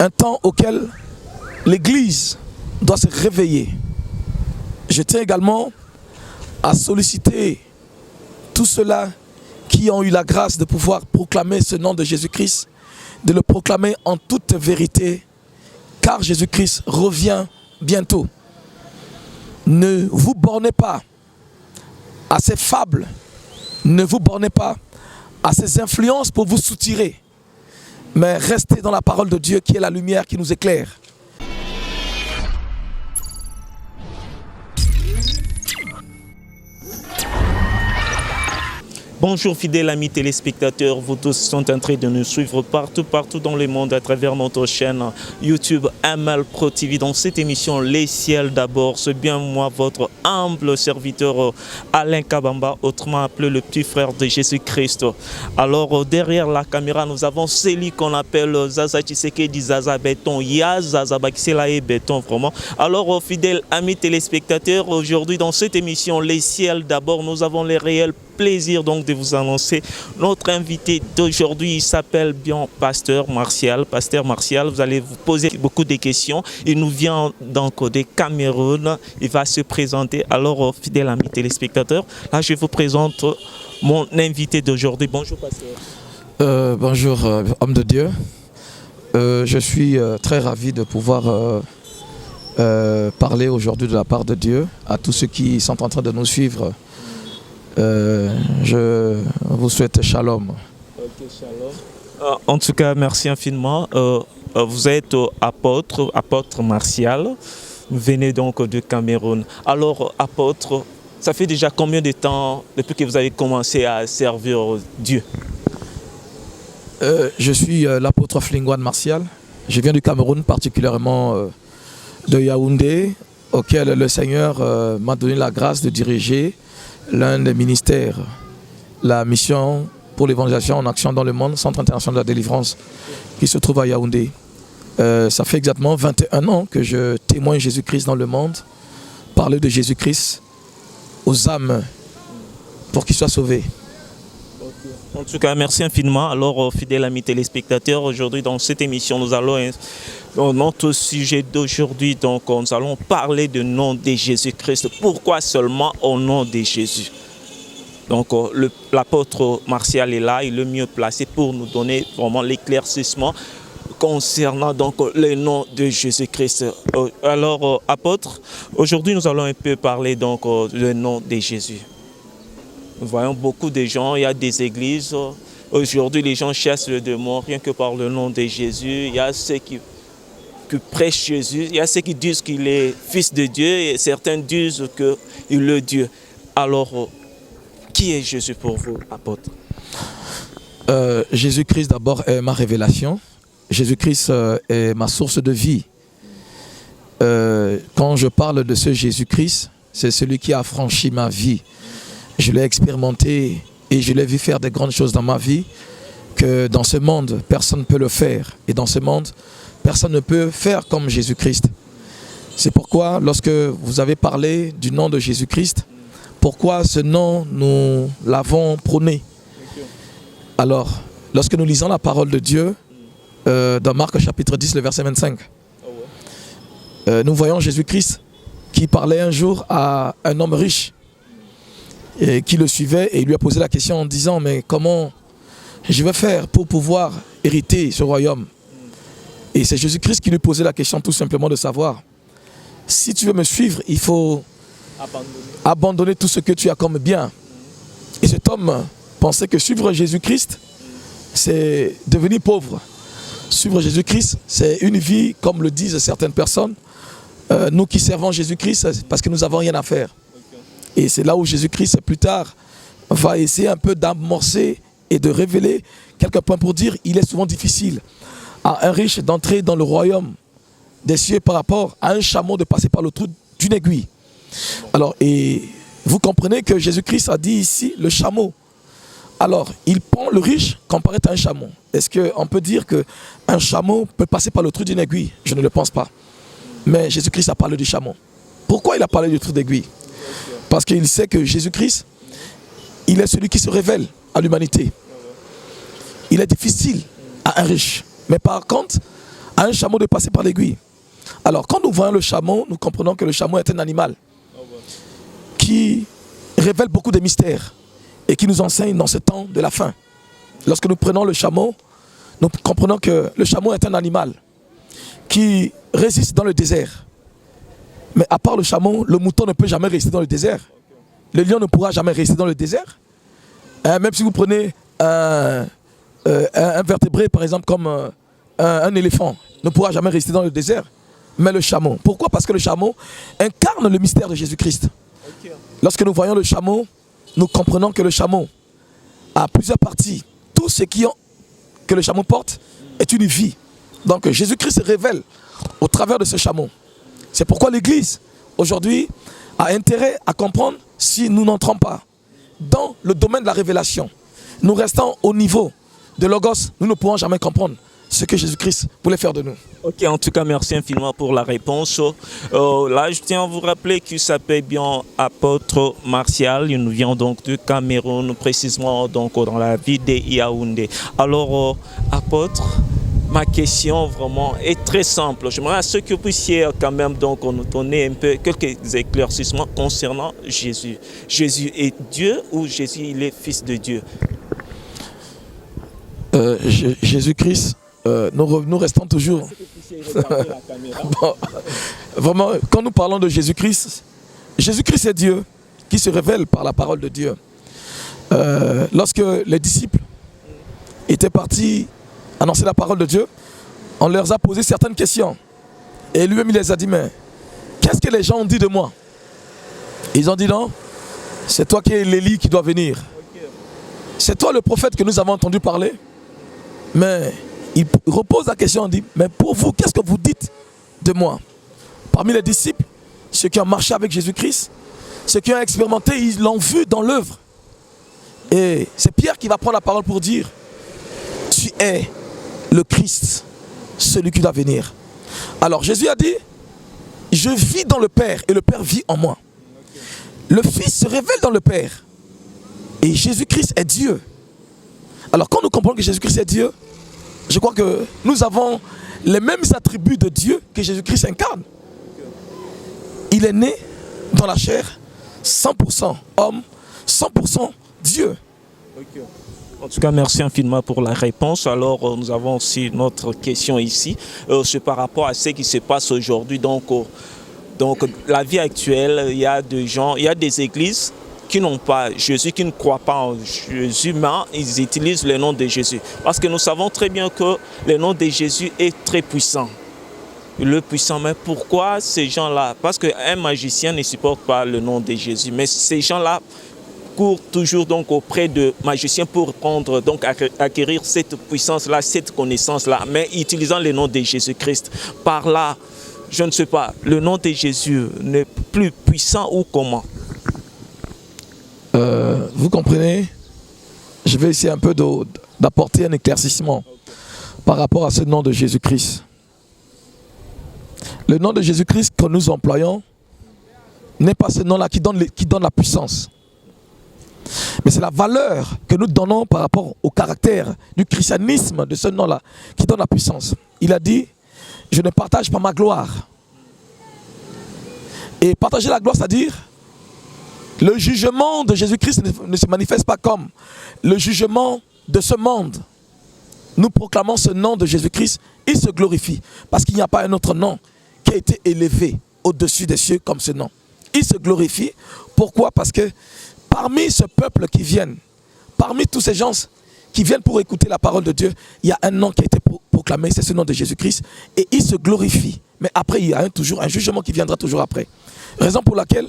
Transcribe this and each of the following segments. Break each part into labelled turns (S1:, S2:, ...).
S1: Un temps auquel l'Église doit se réveiller. Je tiens également à solliciter tous ceux-là qui ont eu la grâce de pouvoir proclamer ce nom de Jésus-Christ, de le proclamer en toute vérité, car Jésus-Christ revient bientôt. Ne vous bornez pas à ces fables, ne vous bornez pas à ces influences pour vous soutirer, mais restez dans la parole de Dieu qui est la lumière qui nous éclaire.
S2: Bonjour fidèles amis téléspectateurs, vous tous sont en train de nous suivre partout dans le monde à travers notre chaîne YouTube ML Pro TV. Dans cette émission Les Ciels d'abord, c'est bien moi votre humble serviteur Alain Kabamba, autrement appelé le petit frère de Jésus-Christ. Alors derrière la caméra, nous avons celui qu'on appelle Zaza Tshisekedi Zaza Béton, Ya Zaza Bakisela et Béton vraiment. Alors fidèles amis téléspectateurs, aujourd'hui dans cette émission Les Ciels d'abord, nous avons les réels plaisir donc de vous annoncer notre invité d'aujourd'hui. Il s'appelle bien Pasteur Martial. Pasteur Martial, vous allez vous poser beaucoup de questions. Il nous vient donc de Cameroun. Il va se présenter. Alors, fidèles amis téléspectateurs, là je vous présente mon invité d'aujourd'hui. Bonjour Pasteur.
S1: Bonjour homme de Dieu. Je suis très ravi de pouvoir parler aujourd'hui de la part de Dieu à tous ceux qui sont en train de nous suivre. Je vous souhaite shalom.
S2: Okay, shalom. En tout cas, merci infiniment. Vous êtes apôtre Martial. Vous venez donc de Cameroun. Alors, apôtre, ça fait déjà combien de temps depuis que vous avez commencé à servir Dieu?
S1: Je suis l'apôtre Flingwan Martial. Je viens du Cameroun, particulièrement de Yaoundé, auquel le Seigneur m'a donné la grâce de diriger l'un des ministères, la mission pour l'évangélisation en action dans le monde, Centre international de la délivrance, qui se trouve à Yaoundé. Ça fait exactement 21 ans que je témoigne Jésus-Christ dans le monde, parler de Jésus-Christ aux âmes pour qu'ils soient sauvés.
S2: En tout cas, merci infiniment. Alors, fidèles amis téléspectateurs, aujourd'hui dans cette émission, nous allons, dans notre sujet d'aujourd'hui, donc nous allons parler du nom de Jésus-Christ. Pourquoi seulement au nom de Jésus? Donc, l'apôtre Martial est là, il est le mieux placé pour nous donner vraiment l'éclaircissement concernant donc le nom de Jésus-Christ. Alors, apôtre, aujourd'hui nous allons un peu parler donc du nom de Jésus. Nous voyons beaucoup de gens, il y a des églises. Aujourd'hui, les gens chassent le démon rien que par le nom de Jésus. Il y a ceux qui prêchent Jésus, il y a ceux qui disent qu'il est fils de Dieu et certains disent qu'il est Dieu. Alors, qui est Jésus pour vous, apôtre?
S1: Jésus-Christ d'abord est ma révélation. Jésus-Christ est ma source de vie. Quand je parle de ce Jésus-Christ, c'est celui qui a franchi ma vie. Je l'ai expérimenté et je l'ai vu faire des grandes choses dans ma vie que dans ce monde, personne ne peut le faire. Et dans ce monde, personne ne peut faire comme Jésus-Christ. C'est pourquoi, lorsque vous avez parlé du nom de Jésus-Christ, pourquoi ce nom, nous l'avons prôné. Alors, lorsque nous lisons la parole de Dieu, dans Marc chapitre 10, le verset 25, nous voyons Jésus-Christ qui parlait un jour à un homme riche, et qui le suivait et il lui a posé la question en disant mais comment je vais faire pour pouvoir hériter ce royaume? Et c'est Jésus-Christ qui lui posait la question tout simplement de savoir si tu veux me suivre, il faut abandonner tout ce que tu as comme bien. Et cet homme pensait que suivre Jésus-Christ, c'est devenir pauvre. Suivre Jésus-Christ, c'est une vie, comme le disent certaines personnes. Nous qui servons Jésus-Christ, c'est parce que nous n'avons rien à faire. Et c'est là où Jésus-Christ, plus tard, va essayer un peu d'amorcer et de révéler quelques points pour dire il est souvent difficile à un riche d'entrer dans le royaume des cieux par rapport à un chameau de passer par le trou d'une aiguille. Alors, et vous comprenez que Jésus-Christ a dit ici le chameau. Alors, il prend le riche comparé à un chameau. Est-ce qu'on peut dire qu'un chameau peut passer par le trou d'une aiguille? Je ne le pense pas. Mais Jésus-Christ a parlé du chameau. Pourquoi il a parlé du trou d'aiguille? Parce qu'il sait que Jésus-Christ, il est celui qui se révèle à l'humanité. Il est difficile à un riche. Mais par contre, à un chameau de passer par l'aiguille. Alors, quand nous voyons le chameau, nous comprenons que le chameau est un animal qui révèle beaucoup de mystères et qui nous enseigne dans ce temps de la fin. Lorsque nous prenons le chameau, nous comprenons que le chameau est un animal qui résiste dans le désert. Mais à part le chameau, le mouton ne peut jamais rester dans le désert. Le lion ne pourra jamais rester dans le désert. Même si vous prenez un vertébré, par exemple, comme un éléphant, ne pourra jamais rester dans le désert. Mais le chameau. Pourquoi? Parce que le chameau incarne le mystère de Jésus-Christ. Lorsque nous voyons le chameau, nous comprenons que le chameau a plusieurs parties. Tout ce que le chameau porte est une vie. Donc Jésus-Christ se révèle au travers de ce chameau. C'est pourquoi l'Église, aujourd'hui, a intérêt à comprendre si nous n'entrons pas dans le domaine de la révélation. Nous restons au niveau de Logos, nous ne pourrons jamais comprendre ce que Jésus-Christ voulait faire de nous.
S2: Ok, en tout cas, merci infiniment pour la réponse. Là, je tiens à vous rappeler qu'il s'appelle bien Apôtre Martial. Il nous vient donc du Cameroun, précisément donc dans la ville de Yaoundé. Alors, Apôtre, ma question vraiment est très simple. J'aimerais à ce que vous puissiez quand même donc nous donner un peu quelques éclaircissements concernant Jésus. Jésus est Dieu ou Jésus il est fils de Dieu?
S1: Jésus-Christ, nous restons toujours... Bon, vraiment, quand nous parlons de Jésus-Christ, Jésus-Christ est Dieu qui se révèle par la parole de Dieu. Lorsque les disciples étaient partis annoncer la parole de Dieu, on leur a posé certaines questions. Et lui-même, il les a dit, mais qu'est-ce que les gens ont dit de moi? Ils ont dit, non, c'est toi qui es l'Élie qui doit venir. C'est toi le prophète que nous avons entendu parler. Mais il repose la question, on dit, mais pour vous, qu'est-ce que vous dites de moi? Parmi les disciples, ceux qui ont marché avec Jésus-Christ, ceux qui ont expérimenté, ils l'ont vu dans l'œuvre. Et c'est Pierre qui va prendre la parole pour dire, tu es le Christ, celui qui doit venir. Alors Jésus a dit, je vis dans le Père et le Père vit en moi. Le Fils se révèle dans le Père et Jésus-Christ est Dieu. Alors quand nous comprenons que Jésus-Christ est Dieu, je crois que nous avons les mêmes attributs de Dieu que Jésus-Christ incarne. Il est né dans la chair, 100% homme, 100% Dieu.
S2: En tout cas, merci infiniment pour la réponse. Alors, nous avons aussi notre question ici. C'est par rapport à ce qui se passe aujourd'hui. Donc, la vie actuelle, il y a des gens, il y a des églises qui n'ont pas Jésus, qui ne croient pas en Jésus, mais ils utilisent le nom de Jésus. Parce que nous savons très bien que le nom de Jésus est très puissant. Le puissant, mais pourquoi ces gens-là? Parce qu'un magicien ne supporte pas le nom de Jésus, mais ces gens-là courent toujours donc auprès de magiciens pour prendre, donc acquérir cette puissance-là, cette connaissance-là, mais utilisant le nom de Jésus-Christ. Par là, je ne sais pas, le nom de Jésus n'est plus puissant ou comment?
S1: Vous comprenez? Je vais essayer un peu d'apporter un éclaircissement par rapport à ce nom de Jésus-Christ. Le nom de Jésus-Christ que nous employons n'est pas ce nom-là qui donne la puissance. Mais c'est la valeur que nous donnons par rapport au caractère du christianisme de ce nom-là qui donne la puissance. Il a dit, je ne partage pas ma gloire. Et partager la gloire, c'est-à-dire, le jugement de Jésus-Christ ne se manifeste pas comme le jugement de ce monde. Nous proclamons ce nom de Jésus-Christ, il se glorifie. Parce qu'il n'y a pas un autre nom qui a été élevé au-dessus des cieux comme ce nom. Il se glorifie. Pourquoi? Parce que parmi ce peuple qui viennent, parmi tous ces gens qui viennent pour écouter la parole de Dieu, il y a un nom qui a été proclamé, c'est ce nom de Jésus-Christ, et il se glorifie. Mais après, il y a toujours un jugement qui viendra toujours après. Raison pour laquelle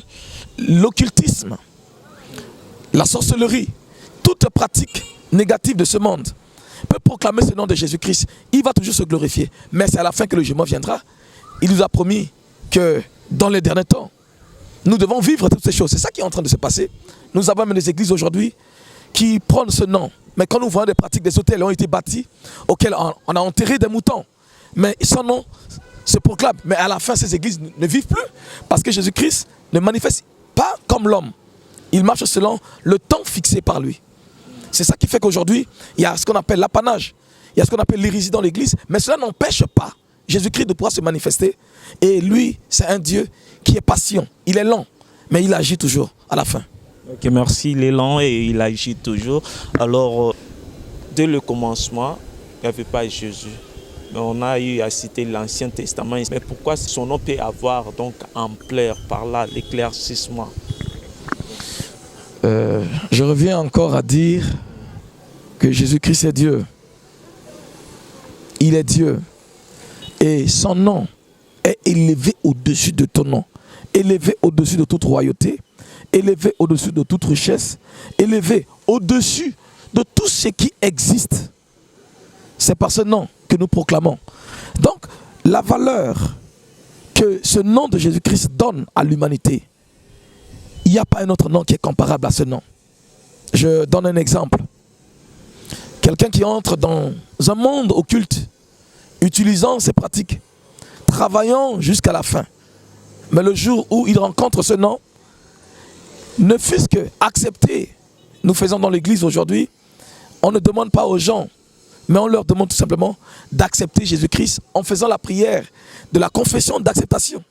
S1: l'occultisme, la sorcellerie, toute pratique négative de ce monde peut proclamer ce nom de Jésus-Christ. Il va toujours se glorifier. Mais c'est à la fin que le jugement viendra. Il nous a promis que dans les derniers temps, nous devons vivre toutes ces choses. C'est ça qui est en train de se passer. Nous avons même des églises aujourd'hui qui prennent ce nom. Mais quand nous voyons des pratiques, des hôtels ont été bâtis, auxquels on a enterré des moutons. Mais son nom se proclame. Mais à la fin, ces églises ne vivent plus. Parce que Jésus-Christ ne manifeste pas comme l'homme. Il marche selon le temps fixé par lui. C'est ça qui fait qu'aujourd'hui, il y a ce qu'on appelle l'apanage. Il y a ce qu'on appelle l'hérésie dans l'église. Mais cela n'empêche pas Jésus-Christ de pouvoir se manifester. Et lui, c'est un Dieu qui est patient. Il est lent, mais il agit toujours à la fin.
S2: Ok, merci. Il est lent et il agit toujours. Alors, dès le commencement, il n'y avait pas Jésus. Mais on a eu à citer l'Ancien Testament. Mais pourquoi son nom peut avoir donc ampleur par là, l'éclaircissement?
S1: Je reviens encore à dire que Jésus-Christ est Dieu. Il est Dieu. Et son nom est élevé au-dessus de ton nom. Élevé au-dessus de toute royauté. Élevé au-dessus de toute richesse. Élevé au-dessus de tout ce qui existe. C'est par ce nom que nous proclamons. Donc, la valeur que ce nom de Jésus-Christ donne à l'humanité, il n'y a pas un autre nom qui est comparable à ce nom. Je donne un exemple. Quelqu'un qui entre dans un monde occulte, utilisant ses pratiques, travaillant jusqu'à la fin. Mais le jour où il rencontre ce nom, ne fût-ce que accepter, nous faisons dans l'église aujourd'hui, on ne demande pas aux gens, mais on leur demande tout simplement d'accepter Jésus-Christ en faisant la prière de la confession d'acceptation.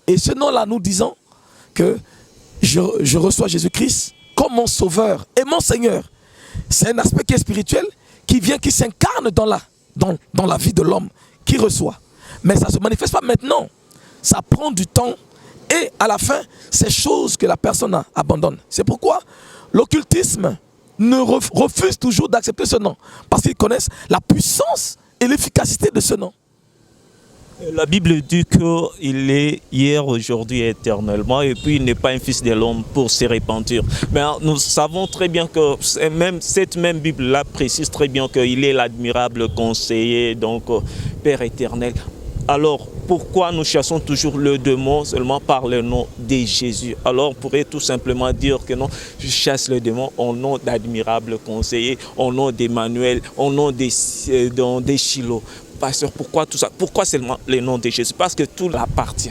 S1: Et ce nom-là, nous disons que je reçois Jésus-Christ comme mon sauveur et mon Seigneur. C'est un aspect qui est spirituel, qui vient, qui s'incarne dans la vie de l'homme, qui reçoit. Mais ça ne se manifeste pas maintenant. Ça prend du temps et à la fin, c'est chose que la personne abandonne. C'est pourquoi l'occultisme refuse toujours d'accepter ce nom. Parce qu'ils connaissent la puissance et l'efficacité de ce nom.
S2: La Bible dit qu'il est hier, aujourd'hui et éternellement, et puis il n'est pas un fils de l'homme pour se repentir. Mais nous savons très bien que cette même Bible-là précise très bien qu'il est l'admirable conseiller, donc Père éternel. Alors, pourquoi nous chassons toujours le démon seulement par le nom de Jésus? Alors, on pourrait tout simplement dire que non, je chasse le démon au nom d'admirable conseiller, au nom d'Emmanuel, au nom de Shiloh. Pasteur, pourquoi tout ça? Pourquoi seulement le nom de Jésus? Parce que tout l'appartient.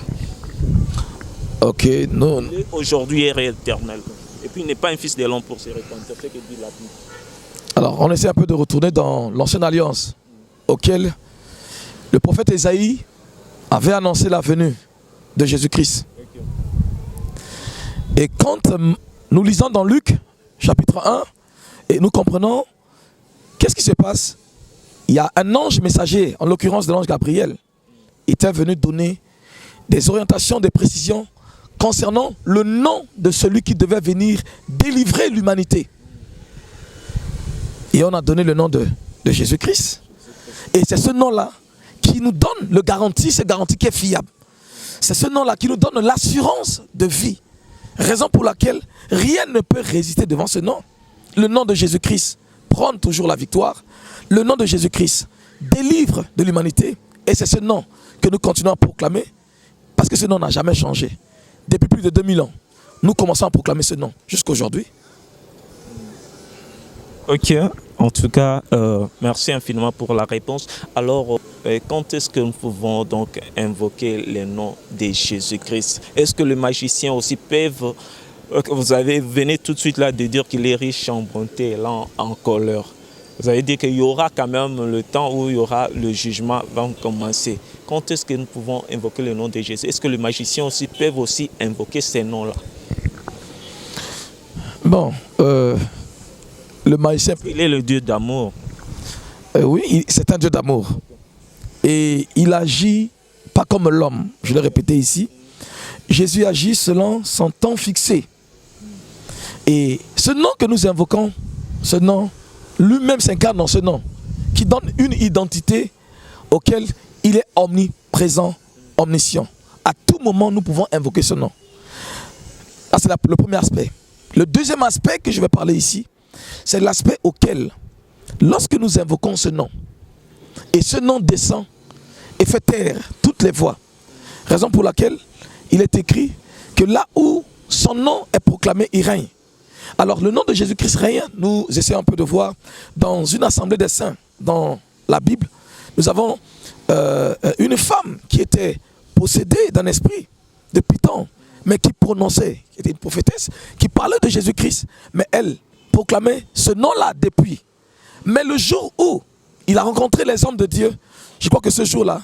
S1: Ok, non.
S2: Aujourd'hui est éternel. Et puis il n'est pas un fils de l'homme pour se repentir. C'est ce que dit la Bible.
S1: Alors, on essaie un peu de retourner dans l'ancienne alliance, auquel le prophète Ésaïe avait annoncé la venue de Jésus-Christ. Et quand nous lisons dans Luc, chapitre 1, et nous comprenons, qu'est-ce qui se passe? Il y a un ange messager, en l'occurrence de l'ange Gabriel, était venu donner des orientations, des précisions concernant le nom de celui qui devait venir délivrer l'humanité. Et on a donné le nom de Jésus-Christ. Et c'est ce nom-là qui nous donne le garantie, cette garantie qui est fiable. C'est ce nom-là qui nous donne l'assurance de vie. Raison pour laquelle rien ne peut résister devant ce nom. Le nom de Jésus-Christ prône toujours la victoire. Le nom de Jésus-Christ délivre de l'humanité. Et c'est ce nom que nous continuons à proclamer. Parce que ce nom n'a jamais changé. Depuis plus de 2000 ans, nous commençons à proclamer ce nom jusqu'à aujourd'hui.
S2: Ok, en tout cas, merci infiniment pour la réponse. Alors, quand est-ce que nous pouvons donc invoquer le nom de Jésus-Christ? Est-ce que les magiciens aussi peuvent... venez tout de suite là de dire qu'il est riche en bonté et lent en colère. Vous avez dit qu'il y aura quand même le temps où il y aura le jugement va commencer. Quand est-ce que nous pouvons invoquer le nom de Jésus? Est-ce que les magiciens aussi peuvent aussi invoquer ces noms-là?
S1: Bon, le magicien...
S2: Il est le Dieu d'amour.
S1: Oui, c'est un Dieu d'amour. Et il agit pas comme l'homme, je l'ai répété ici. Jésus agit selon son temps fixé. Et ce nom que nous invoquons, ce nom, lui-même s'incarne dans ce nom, qui donne une identité auquel il est omniprésent, omniscient. À tout moment, nous pouvons invoquer ce nom. Ça, c'est le premier aspect. Le deuxième aspect que je vais parler ici, c'est l'aspect auquel, lorsque nous invoquons ce nom, et ce nom descend et fait taire toutes les voix, raison pour laquelle il est écrit que là où son nom est proclamé, il règne. Alors le nom de Jésus-Christ règne, nous essayons un peu de voir dans une assemblée des saints, dans la Bible, nous avons une femme qui était possédée d'un esprit de Python, mais qui prononçait, qui était une prophétesse, qui parlait de Jésus-Christ, mais elle proclamait ce nom-là depuis. Mais le jour où il a rencontré les hommes de Dieu, je crois que ce jour-là,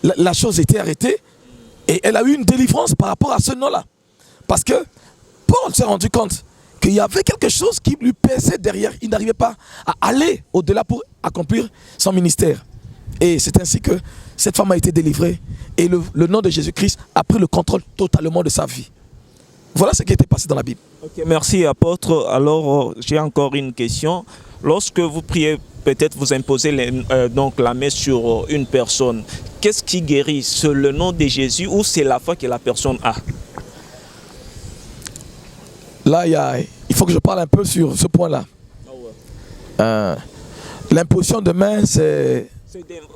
S1: la chose était arrêtée et elle a eu une délivrance par rapport à ce nom-là. Parce que Paul s'est rendu compte qu'il y avait quelque chose qui lui pesait derrière. Il n'arrivait pas à aller au-delà pour accomplir son ministère. Et c'est ainsi que cette femme a été délivrée et le nom de Jésus-Christ a pris le contrôle totalement de sa vie. Voilà ce qui était passé dans la Bible.
S2: Ok, merci apôtre. Alors j'ai encore une question. Lorsque vous priez, peut-être vous imposez donc la main sur une personne. Qu'est-ce qui guérit? C'est le nom de Jésus ou c'est la foi que la personne a?
S1: Là, il faut que je parle un peu sur ce point-là. L'imposition de main, c'est...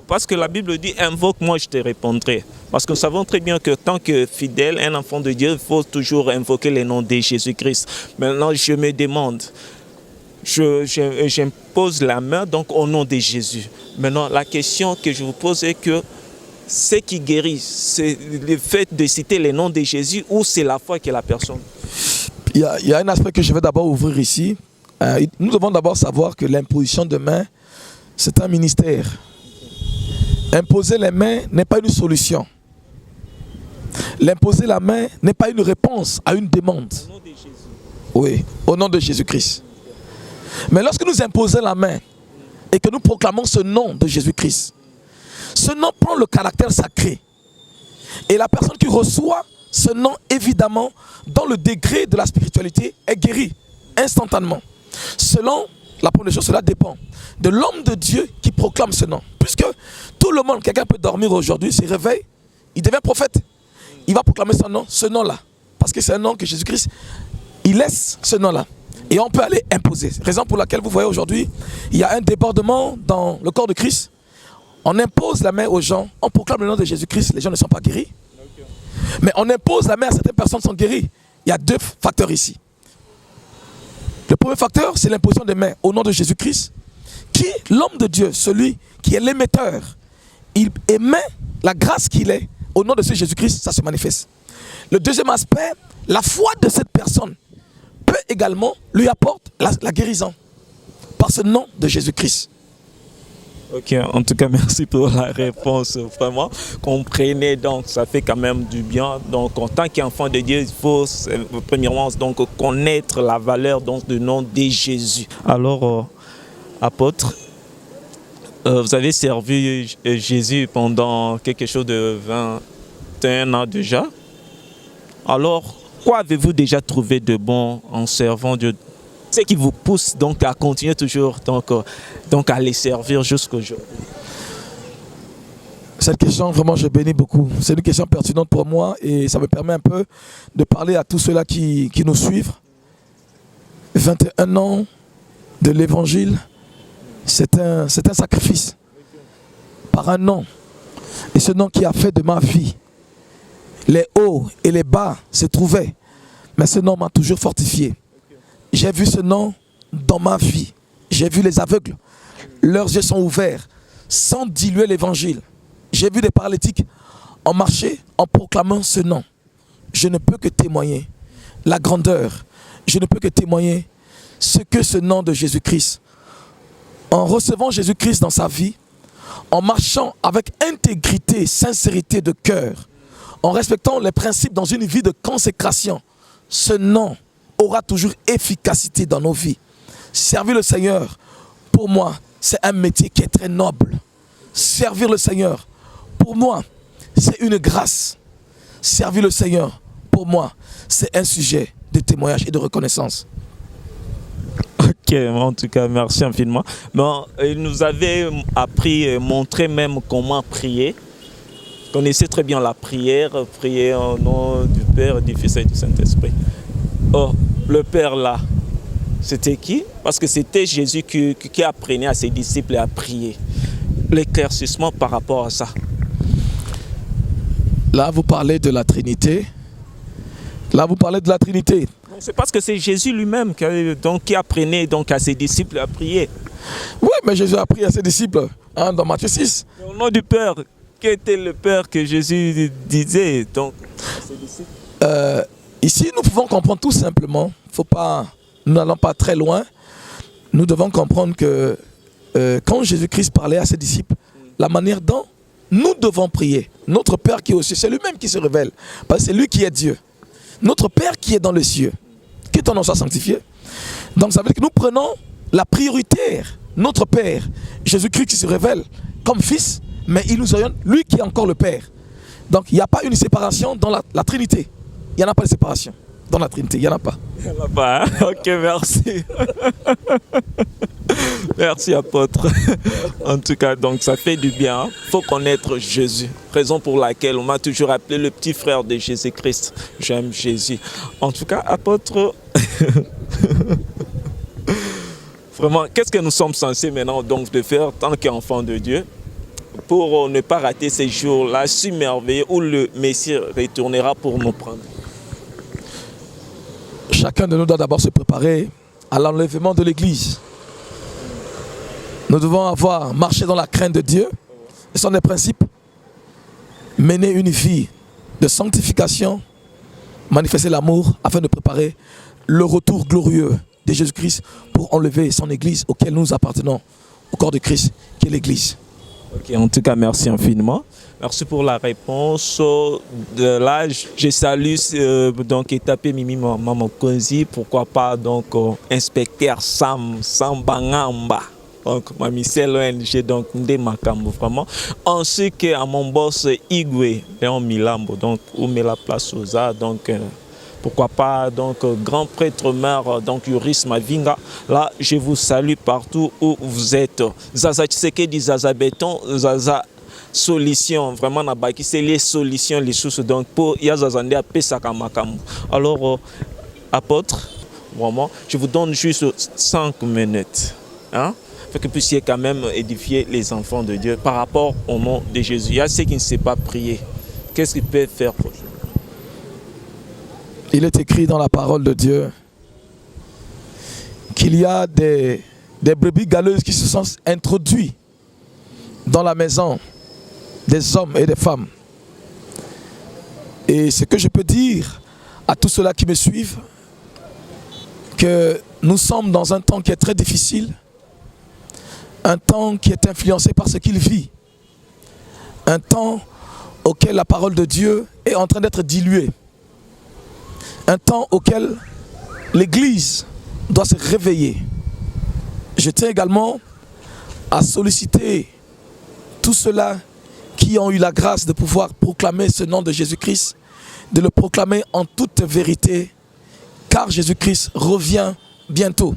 S2: Parce que la Bible dit « invoque, moi je te répondrai ». Parce que nous savons très bien que tant que fidèle, un enfant de Dieu, il faut toujours invoquer le nom de Jésus-Christ. Maintenant, je me demande, j'impose la main donc au nom de Jésus. Maintenant, la question que je vous pose est que ce qui guérit, c'est le fait de citer le nom de Jésus ou c'est la foi que la personne?
S1: Il y a un aspect que je vais d'abord ouvrir ici. Nous devons d'abord savoir que l'imposition de main, c'est un ministère. Imposer les mains n'est pas une solution. L'imposer la main n'est pas une réponse à une demande.
S2: Au nom de Jésus.
S1: Oui, au nom de Jésus-Christ. Mais lorsque nous imposons la main et que nous proclamons ce nom de Jésus-Christ, ce nom prend le caractère sacré. Et la personne qui reçoit ce nom, évidemment, dans le degré de la spiritualité, est guérie instantanément. Selon la première chose, cela dépend de l'homme de Dieu qui proclame ce nom. Puisque tout le monde, quelqu'un peut dormir aujourd'hui, se réveille, il devient prophète. Il va proclamer son nom, ce nom-là. Parce que c'est un nom que Jésus-Christ, il laisse ce nom-là. Et on peut aller imposer. Raison pour laquelle vous voyez aujourd'hui, il y a un débordement dans le corps de Christ. On impose la main aux gens, on proclame le nom de Jésus-Christ, les gens ne sont pas guéris. Mais on impose la main à certaines personnes qui sont guéries. Il y a deux facteurs ici. Le premier facteur, c'est l'imposition des mains au nom de Jésus-Christ, qui, l'homme de Dieu, celui qui est l'émetteur, il émet la grâce qu'il est, au nom de ce Jésus-Christ, ça se manifeste. Le deuxième aspect, la foi de cette personne peut également lui apporter la guérison par ce nom de Jésus-Christ.
S2: Ok, en tout cas, merci pour la réponse. Vraiment, comprenez, donc ça fait quand même du bien. Donc, en tant qu'enfant de Dieu, il faut premièrement donc connaître la valeur donc du nom de Jésus. Alors, apôtre, vous avez servi Jésus pendant quelque chose de 21 ans déjà. Alors, quoi avez-vous déjà trouvé de bon en servant Dieu? Ce qui vous pousse donc à continuer toujours donc à les servir jusqu'aujourd'hui?
S1: Cette question, vraiment, je bénis beaucoup. C'est une question pertinente pour moi et ça me permet un peu de parler à tous ceux-là qui nous suivent. 21 ans de l'évangile, c'est un sacrifice par un nom. Et ce nom qui a fait de ma vie, les hauts et les bas se trouvaient, mais ce nom m'a toujours fortifié. J'ai vu ce nom dans ma vie. J'ai vu les aveugles. Leurs yeux sont ouverts sans diluer l'évangile. J'ai vu des paralytiques en marcher en proclamant ce nom. Je ne peux que témoigner la grandeur. Je ne peux que témoigner ce que ce nom de Jésus-Christ. En recevant Jésus-Christ dans sa vie, en marchant avec intégrité, sincérité de cœur, en respectant les principes dans une vie de consécration, ce nom aura toujours efficacité dans nos vies. Servir le Seigneur, pour moi, c'est un métier qui est très noble. Servir le Seigneur, pour moi, c'est une grâce. Servir le Seigneur, pour moi, c'est un sujet de témoignage et de reconnaissance.
S2: Ok, en tout cas, merci infiniment. Bon, il nous avait appris, montré même comment prier. Vous connaissez très bien la prière, prier au nom du Père, du Fils et du Saint-Esprit. Oh, le Père là, c'était qui? Parce que c'était Jésus qui apprenait à ses disciples à prier. L'éclaircissement par rapport à ça.
S1: Là, vous parlez de la Trinité.
S2: C'est parce que c'est Jésus lui-même qui apprenait donc à ses disciples à prier.
S1: Oui, mais Jésus a appris à ses disciples dans Matthieu 6.
S2: Mais au nom du Père, quel était le Père que Jésus disait donc à ses disciples?
S1: Ici, nous pouvons comprendre tout simplement, nous n'allons pas très loin, nous devons comprendre que quand Jésus-Christ parlait à ses disciples, la manière dont nous devons prier. Notre Père qui est aux cieux, c'est lui-même qui se révèle. Parce que c'est lui qui est Dieu. Notre Père qui est dans les cieux, que ton nom soit sanctifié. Donc ça veut dire que nous prenons la prioritaire, notre Père, Jésus-Christ qui se révèle comme Fils, mais il nous oriente, lui qui est encore le Père. Donc il n'y a pas une séparation dans la Trinité. Il n'y en a pas de séparation dans la Trinité, il n'y en a pas.
S2: Il n'y en a pas, hein? Ok, merci. Merci, apôtre. En tout cas, donc ça fait du bien. Il faut connaître Jésus. Raison pour laquelle on m'a toujours appelé le petit frère de Jésus-Christ. J'aime Jésus. En tout cas, apôtre, vraiment, qu'est-ce que nous sommes censés maintenant donc de faire tant qu'enfants de Dieu pour ne pas rater ces jours-là si merveilleux où le Messie retournera pour nous prendre?
S1: Chacun de nous doit d'abord se préparer à l'enlèvement de l'Église. Nous devons avoir marché dans la crainte de Dieu. Ce sont des principes. Mener une vie de sanctification, manifester l'amour afin de préparer le retour glorieux de Jésus-Christ pour enlever son Église auquel nous appartenons, au corps de Christ qui est l'Église.
S2: Ok, en tout cas, merci infiniment. Merci pour la réponse. De là, je salue donc Etapé Mimi Mamokonzi, pourquoi pas donc inspecteur Sam Bangamba. Donc, ma mission l'ONG, donc, Ndemakambo, vraiment. Ainsi qu'à mon boss Igwe, Léon Milambo, donc, où met la place aux arts, donc, pourquoi pas, donc, grand prêtre maire, donc, Yuris Mavinga. Là, je vous salue partout où vous êtes. Zaza Tshisekedi, Zaza Béton, Zaza Solution, vraiment, c'est les solutions, les sources, donc, pour Yazazande à Pesakamakambo. Alors, apôtre, vraiment, je vous donne juste 5 minutes. Hein? Que vous puissiez quand même édifier les enfants de Dieu par rapport au nom de Jésus. Il y a ceux qui ne savent pas prier. Qu'est-ce qu'ils peuvent faire pour eux?
S1: Il est écrit dans la parole de Dieu qu'il y a des brebis galeuses qui se sont introduits dans la maison des hommes et des femmes. Et ce que je peux dire à tous ceux-là qui me suivent, que nous sommes dans un temps qui est très difficile, un temps qui est influencé par ce qu'il vit, un temps auquel la parole de Dieu est en train d'être diluée, un temps auquel l'Église doit se réveiller. Je tiens également à solliciter tous ceux-là qui ont eu la grâce de pouvoir proclamer ce nom de Jésus-Christ, de le proclamer en toute vérité, car Jésus-Christ revient bientôt.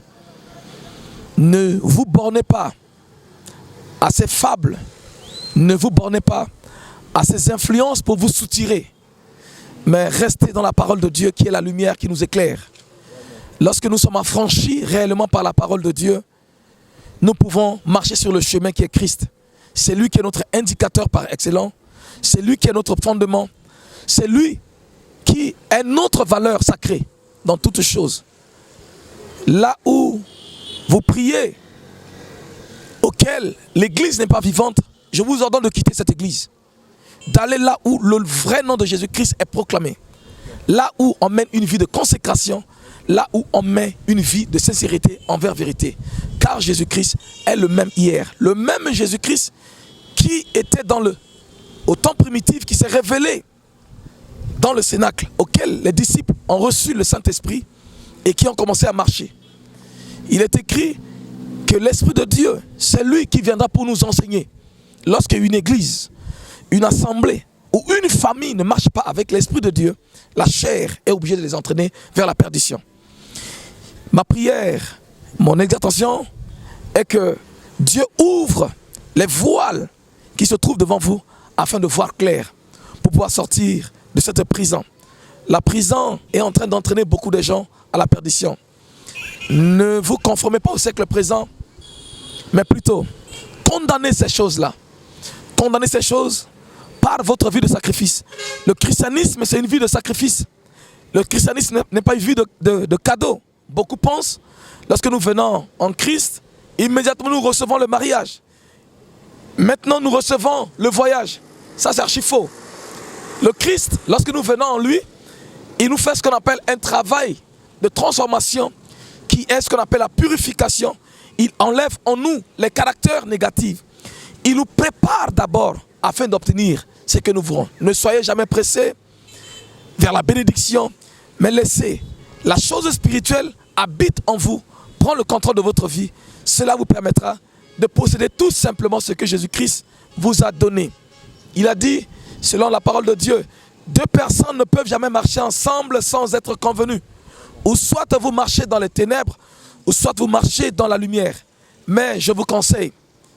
S1: Ne vous bornez pas à ces fables, ne vous bornez pas à ces influences pour vous soutirer, mais restez dans la parole de Dieu qui est la lumière qui nous éclaire. Lorsque nous sommes affranchis réellement par la parole de Dieu, nous pouvons marcher sur le chemin qui est Christ. C'est lui qui est notre indicateur par excellence, c'est lui qui est notre fondement, c'est lui qui est notre valeur sacrée dans toutes choses. Là où vous priez, auquel l'Église n'est pas vivante, je vous ordonne de quitter cette Église. D'aller là où le vrai nom de Jésus-Christ est proclamé. Là où on mène une vie de consécration, là où on met une vie de sincérité envers vérité. Car Jésus-Christ est le même hier. Le même Jésus-Christ qui était au temps primitif, qui s'est révélé dans le cénacle, auquel les disciples ont reçu le Saint-Esprit et qui ont commencé à marcher. Il est écrit que l'Esprit de Dieu, c'est lui qui viendra pour nous enseigner. Lorsqu'une église, une assemblée ou une famille ne marche pas avec l'Esprit de Dieu, la chair est obligée de les entraîner vers la perdition. Ma prière, mon exhortation est que Dieu ouvre les voiles qui se trouvent devant vous afin de voir clair pour pouvoir sortir de cette prison. La prison est en train d'entraîner beaucoup de gens à la perdition. Ne vous conformez pas au siècle présent, mais plutôt condamnez ces choses-là. Condamnez ces choses par votre vie de sacrifice. Le christianisme, c'est une vie de sacrifice. Le christianisme n'est pas une vie de cadeau. Beaucoup pensent, lorsque nous venons en Christ, immédiatement nous recevons le mariage. Maintenant, nous recevons le voyage. Ça, c'est archi faux. Le Christ, lorsque nous venons en lui, il nous fait ce qu'on appelle un travail de transformation qui est ce qu'on appelle la purification. Il enlève en nous les caractères négatifs. Il nous prépare d'abord afin d'obtenir ce que nous voulons. Ne soyez jamais pressés vers la bénédiction, mais laissez la chose spirituelle habite en vous, prend le contrôle de votre vie. Cela vous permettra de posséder tout simplement ce que Jésus-Christ vous a donné. Il a dit, selon la parole de Dieu, 2 personnes ne peuvent jamais marcher ensemble sans être convenues. Ou soit vous marchez dans les ténèbres, ou soit vous marchez dans la lumière. Mais je vous conseille,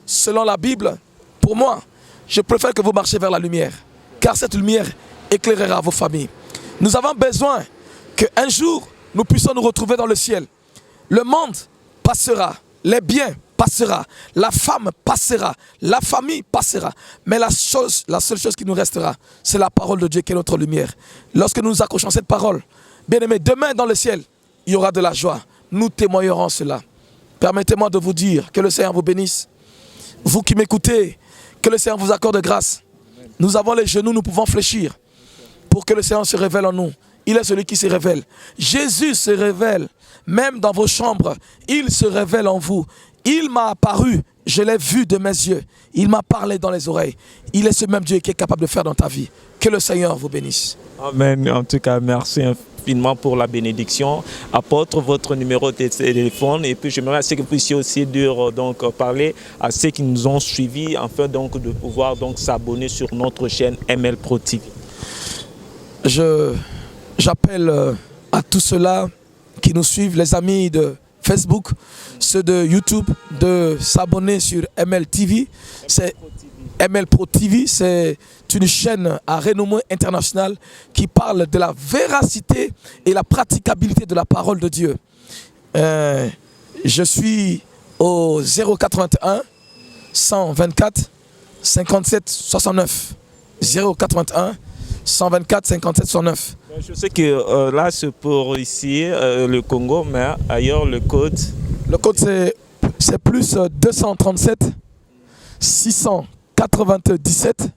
S1: selon la Bible, pour moi, je préfère que vous marchiez vers la lumière, car cette lumière éclairera vos familles. Nous avons besoin qu'un jour, nous puissions nous retrouver dans le ciel. Le monde passera, les biens passera, la femme passera, la famille passera. Mais la seule chose qui nous restera, c'est la parole de Dieu qui est notre lumière. Lorsque nous nous accrochons à cette parole, bien aimé, demain dans le ciel, il y aura de la joie. Nous témoignerons cela. Permettez-moi de vous dire que le Seigneur vous bénisse. Vous qui m'écoutez, que le Seigneur vous accorde grâce. Nous avons les genoux, nous pouvons fléchir pour que le Seigneur se révèle en nous. Il est celui qui se révèle. Jésus se révèle, même dans vos chambres. Il se révèle en vous. Il m'a apparu, je l'ai vu de mes yeux. Il m'a parlé dans les oreilles. Il est ce même Dieu qui est capable de faire dans ta vie. Que le Seigneur vous bénisse.
S2: Amen. En tout cas, merci infiniment pour la bénédiction. Apôtre, votre numéro de téléphone. Et puis, j'aimerais que vous puissiez aussi dire, parler à ceux qui nous ont suivis, afin donc, de pouvoir s'abonner sur notre chaîne ML Pro TV.
S1: J'appelle à tous ceux-là qui nous suivent, les amis de Facebook, ceux de YouTube, de s'abonner sur ML TV. C'est ML Pro TV, c'est une chaîne à renommée internationale qui parle de la véracité et la praticabilité de la parole de Dieu. Je suis au 081 124 57 69. 081 124 57 69.
S2: Je sais que là, c'est pour ici, le Congo, mais ailleurs, le code...
S1: Le code, c'est plus 237 697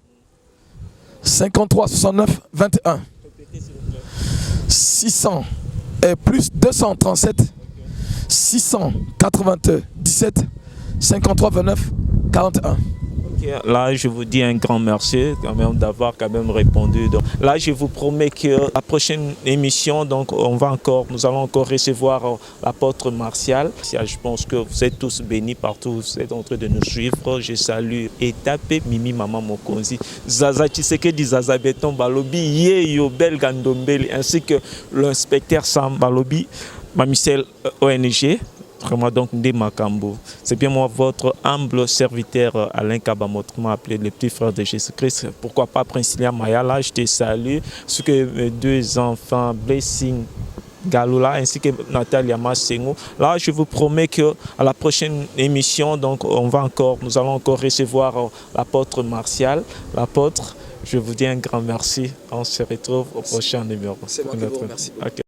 S1: 53 69 21. 600 et plus 237 697 53 29 41.
S2: Là, je vous dis un grand merci quand même d'avoir répondu. Donc, là, je vous promets que la prochaine émission, nous allons encore recevoir l'apôtre Martial. Je pense que vous êtes tous bénis partout, vous êtes en train de nous suivre. Je salue Etapé Mimi Maman Mokonzi, Zaza Tshisekedi Zaza Beton Balobi, Yeyo Bel Gandombeli, ainsi que l'inspecteur Sam Balobi, Mamicel ONG. Vraiment donc des Makambo. C'est bien moi, votre humble serviteur Alain Kabamot, qui m'a appelé le petit frère de Jésus-Christ. Pourquoi pas Princilia Mayala, je te salue. Ce que mes 2 enfants, Blessing Galula ainsi que Nathalie Massengo. Là, je vous promets que à la prochaine émission, nous allons encore recevoir l'apôtre Martial. L'apôtre, je vous dis un grand merci. On se retrouve au prochain numéro.
S1: C'est moi qui vous remercie.
S2: Ok.